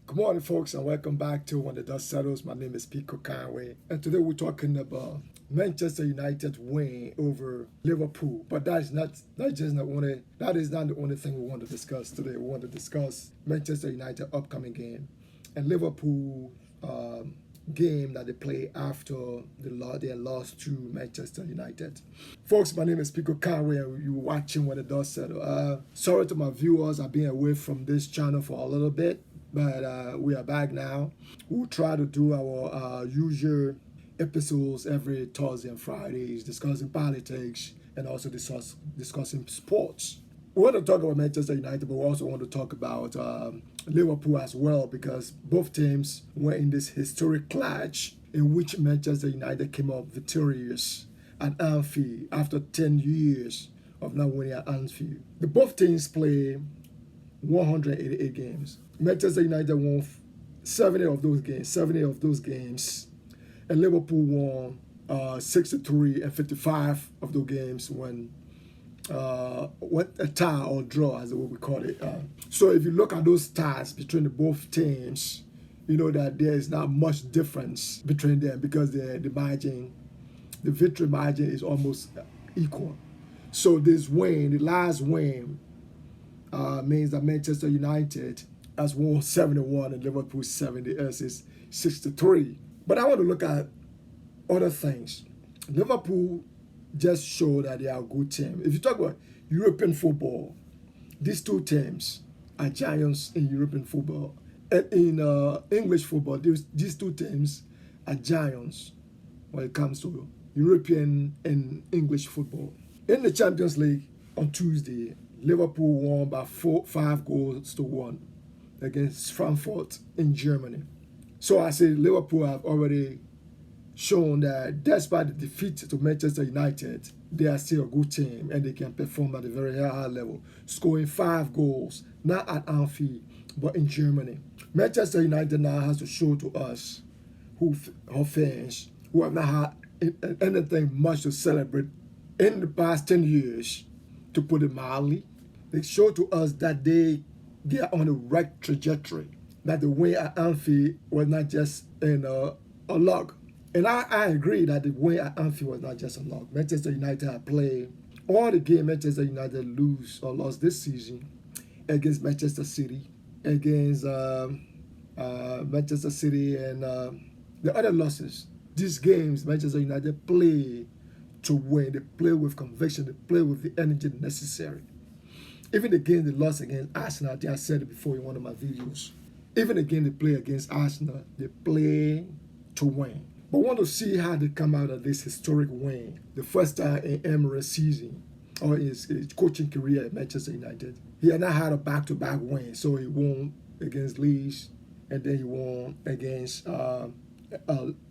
Good morning, folks, and welcome back to When the Dust Settles. My name is Pico Conway, and today we're talking about Manchester United win over Liverpool. But that is not the only thing we want to discuss today. We want to discuss Manchester United upcoming game and Liverpool game that they play after their loss to Manchester United. Folks, my name is Pico Conway, and you're watching When the Dust Settles. Sorry to my viewers, I've been away from this channel for a little bit. But we are back now. We'll try to do our usual episodes every Thursday and Fridays, discussing politics and also discussing sports. We want to talk about Manchester United, but we also want to talk about Liverpool as well, because both teams were in this historic clash in which Manchester United came up victorious at Anfield after 10 years of not winning at Anfield. The both teams play 188 games. Manchester United won 70 of those games, and Liverpool won 63 and 55 of those games when a tie or draw, as we call it. So if you look at those stats between the both teams, you know that there is not much difference between them because the victory margin is almost equal. So this win, the last win, means that Manchester United has won 71 and Liverpool 63. But I want to look at other things. Liverpool just showed that they are a good team. If you talk about European football, these two teams are giants in European football. And in English football, these two teams are giants when it comes to European and English football. In the Champions League on Tuesday, Liverpool won by 5 goals to 1 against Frankfurt in Germany. So I say Liverpool have already shown that despite the defeat to Manchester United, they are still a good team and they can perform at a very high level, scoring 5 goals, not at Anfield, but in Germany. Manchester United now has to show to us, our fans, who have not had anything much to celebrate in the past 10 years, to put it mildly, they show to us that they are on the right trajectory, that the win at Anfield was not just a luck. And I agree that the win at Anfield was not just a luck. Manchester United have played all the games Manchester United lose or lost this season against Manchester City, against Manchester City and the other losses. These games Manchester United play to win. They play with conviction. They play with the energy necessary. Even the game they lost against Arsenal, I think I said it before in one of my videos. Even the game they play against Arsenal, they play to win. But I want to see how they come out of this historic win. The first time in Emirates season, or his coaching career at Manchester United. He had not had a back-to-back win. So he won against Leeds, and then he won against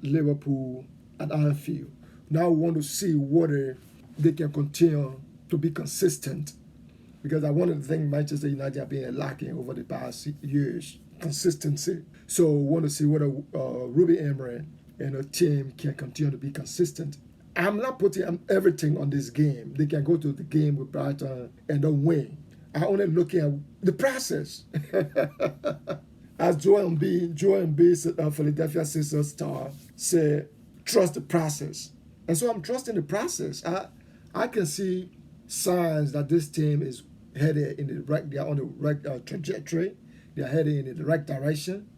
Liverpool at Anfield. Now we want to see whether they can continue to be consistent, because I one of the things Manchester United have been lacking over the past years, consistency. So we want to see whether Ruben Emery and a team can continue to be consistent. I'm not putting everything on this game. They can go to the game with Brighton and don't win. I'm only looking at the process. As Joel Embiid, Philadelphia Sixers star, said, trust the process. And so I'm trusting the process. I can see signs that this team is headed in the right. They are on the right trajectory. They are heading in the right direction,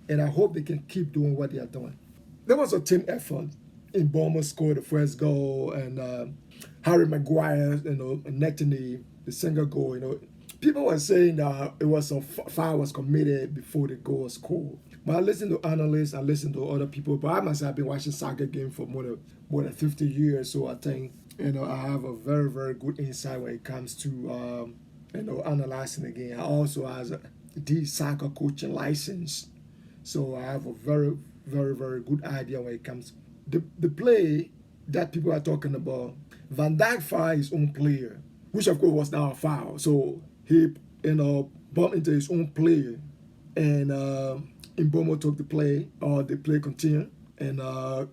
and I hope they can keep doing what they are doing. There was a team effort. In Bournemouth scored the first goal, and Harry Maguire, netting the single goal. People were saying that it was a foul was committed before the goal was scored. But I listen to analysts, I listen to other people. But I myself have been watching soccer games for more than 50 years, so I think I have a very, very good insight when it comes to analyzing the game. I also have a deep soccer coaching license, so I have a very, very, very good idea when it comes to the play that people are talking about. Van Dijk fouled his own player, which of course was not a foul. So he bumped into his own player, and Mbeumo took the play, or the play continued, and Amad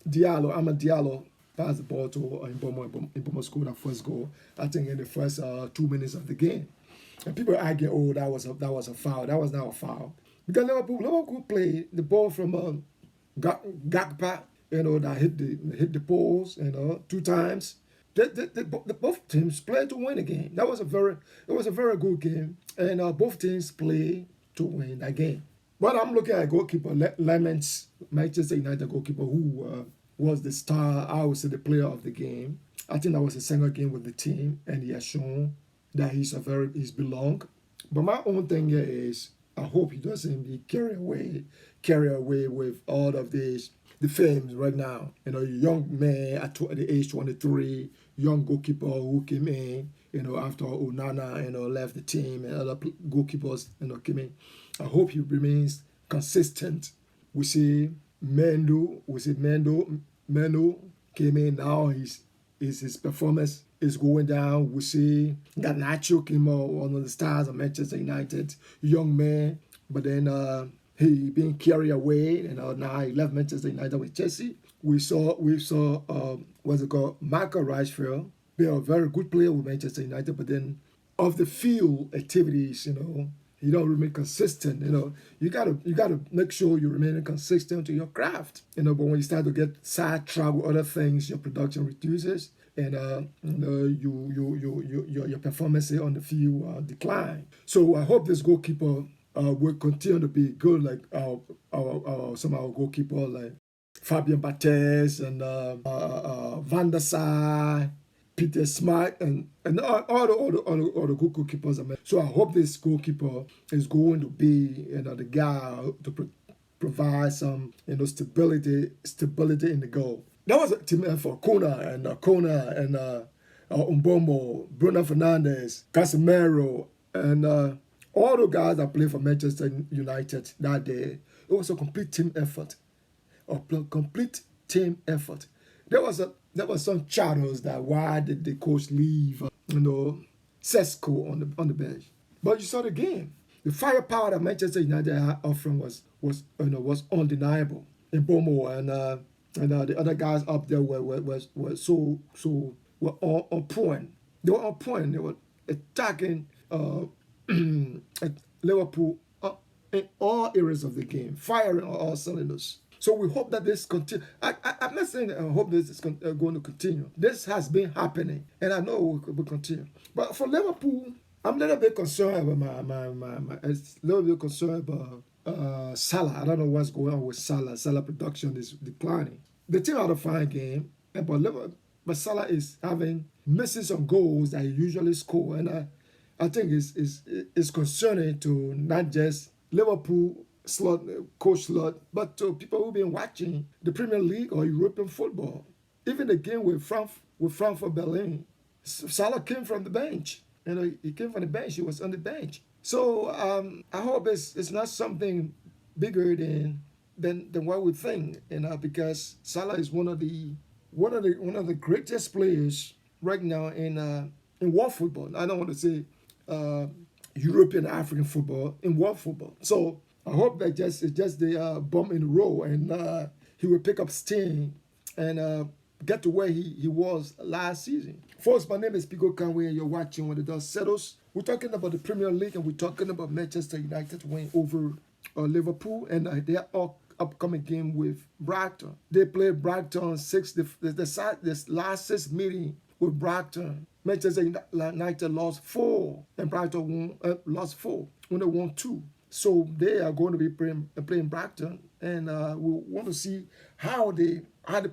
Diallo passed the ball to Mbeumo. Mbeumo scored that first goal, I think, in the first 2 minutes of the game. And people argue, oh, that was a foul. That was not a foul. Because Liverpool play the ball from Gakpa, that hit the poles, two times. Both teams played to win the game. It was a very good game, and both teams play to win that game. But I'm looking at goalkeeper Lemons, Manchester United goalkeeper, who was the star. I would say the player of the game. I think that was his second game with the team, and he has shown that he's belong. But my own thing here is I hope he doesn't be carried away with all of this the fame right now. Young man at the age 23, young goalkeeper who came in, after Onana, left the team and other goalkeepers, came in. I hope he remains consistent. We see Mendo came in now. His performance is going down. We see Garnacho came out, one of the stars of Manchester United, young man, but then he being carried away, now he left Manchester United with Chelsea. We saw what's it called, Michael Rashford, be a very good player with Manchester United, but then of the field activities, you don't remain consistent. You gotta make sure you remain consistent to your craft. But when you start to get sidetracked with other things, your production reduces, and your performance on the field decline. So I hope this goalkeeper will continue to be good, like some of our goalkeeper like Fabian Barthez and Van der Sar, Peter Smart, and all the good goalkeepers. So I hope this goalkeeper is going to be the guy to provide some stability in the goal. That was a team effort. Kona and Mbombo, Bruno Fernandes, Casemiro, and all the guys that played for Manchester United that day. It was a complete team effort. Complete team effort. There was some chatters that why did the coach leave Sesko on the bench. But you saw the game. The firepower that Manchester United had offering was undeniable. Mbomo and the other guys up there were on point. They were on point. They were attacking Liverpool in all areas of the game, firing on all cylinders. So we hope that this continue. I'm not saying that I hope this is going to continue. This has been happening, and I know it will continue. But for Liverpool, I'm a little bit concerned about a little bit concerned about Salah. I don't know what's going on with Salah. Salah production is declining. The team had a fine game, but Salah is missing some goals that he usually score, and I think it's concerning to not just Liverpool coach slot, but to people who've been watching the Premier League or European football. Even the game with Frankfurt Berlin, Salah came from the bench. He came from the bench. He was on the bench. So I hope it's not something bigger than what we think. Because Salah is one of the greatest players right now in world football. I don't want to say European African football, in world football. So I hope that it's just the bump in the road, and he will pick up steam and get to where he was last season. Folks, my name is Pico Conway, and you're watching When the Dust Settles. We're talking about the Premier League, and we're talking about Manchester United win over Liverpool, and their upcoming game with Brighton. They played Brighton this last 6 meeting with Brighton. Manchester United lost 4, and Brighton lost 4 when they won 2. So they are going to be playing Brighton, and we want to see how they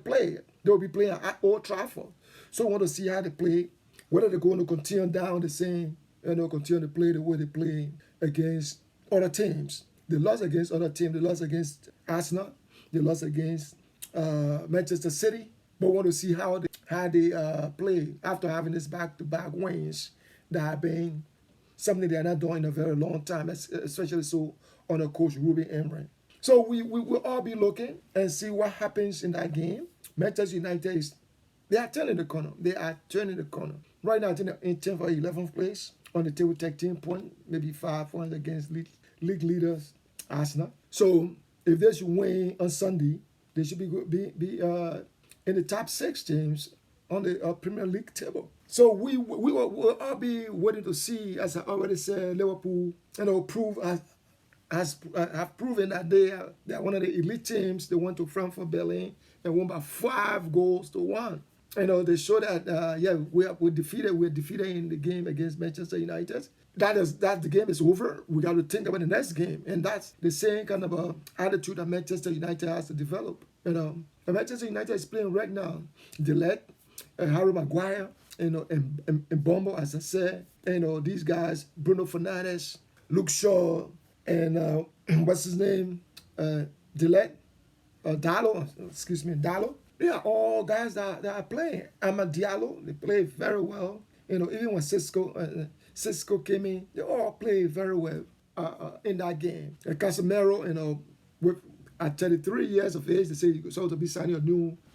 play. They'll be playing at Old Trafford. So we want to see how they play, whether they're going to continue down the same, continue to play the way they play against other teams. They lost against other teams. They lost against Arsenal. They lost against Manchester City. But we want to see how they play after having this back-to-back wins that have been something they are not doing in a very long time, especially so under coach Ruben Amorim. So we will all be looking and see what happens in that game. Manchester United they are turning the corner. They are turning the corner. Right now, I think they're in 10th or 11th place on the table, 13 points, maybe 5 points against league leaders Arsenal. So if they should win on Sunday, they should be in the top 6 teams on the Premier League table. So we will all be waiting to see, as I already said, Liverpool prove have proven that they are one of the elite teams. They went to Frankfurt, Berlin, and won by 5 goals to 1. They show that we're defeated in the game against Manchester United. That the game is over. We got to think about the next game, and that's the same kind of attitude that Manchester United has to develop. And Manchester United is playing right now. Delect, Harry Maguire, and Bombo, as I said, these guys, Bruno Fernandes, Luke Shaw, and what's his name, Delect, Dallo. They are all guys that are playing. Amad Diallo, they play very well. Even when Cisco came in, they all play very well in that game. And Casemiro, at 33 years of age, they say he's supposed to be signing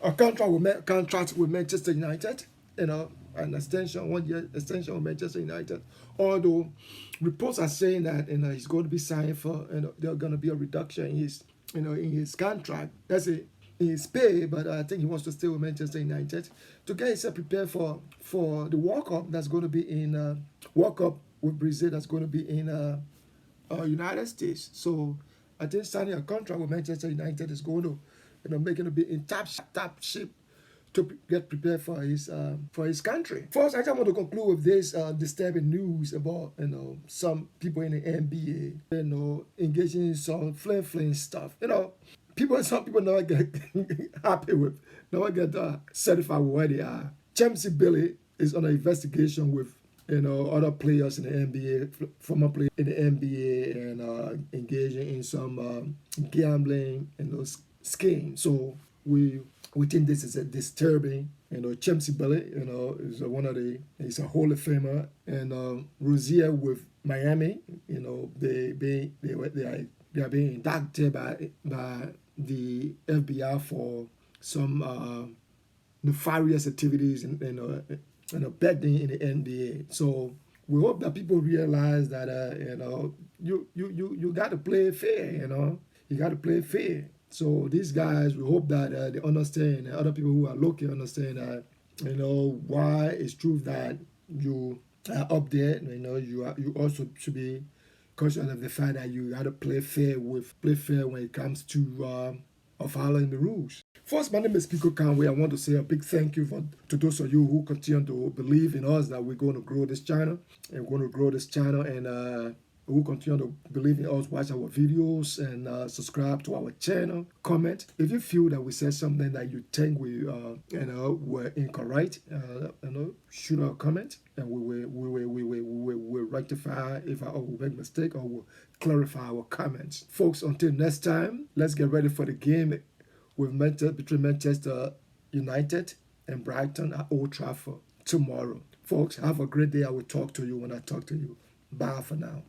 a contract with Manchester United. An extension, 1 year extension with Manchester United. Although reports are saying that he's going to be signed for, there's going to be a reduction in his contract. That's it. In his pay, but I think he wants to stay with Manchester United to get himself prepared for the World Cup that's going to be in World Cup with Brazil that's going to be in United States. So I think signing a contract with Manchester United is going to make him be in top shape to get prepared for his country. First, I just want to conclude with this disturbing news about some people in the NBA engaging in some fling stuff. Some people never get happy with, never get certified with where they are. Chelsea Billy is on an investigation with other players in the NBA, former players in the NBA, and engaging in some gambling and those schemes. So we think this is a disturbing. Chelsea Billy, is he's a Hall of Famer, and Rozier with Miami. They are being indicted by the FBI for some nefarious activities and betting in the NBA. So we hope that people realize that you got to play fair. You got to play fair. So these guys, we hope that they understand, and other people who are looking understand that why it's true that you are up there. You also should be conscious of the fact that you got to play fair when it comes to following the rules. First, my name is Kiko Conway. I want to say a big thank you to those of you who continue to believe in us that we're going to grow this channel, and who continue to believe in us, watch our videos, and subscribe to our channel. Comment if you feel that we said something that you think we were incorrect. Shoot a comment, and we will rectify if I will make mistake, or will clarify our comments. Folks, until next time, let's get ready for the game between Manchester United and Brighton at Old Trafford tomorrow. Folks, have a great day. I will talk to you when I talk to you. Bye for now.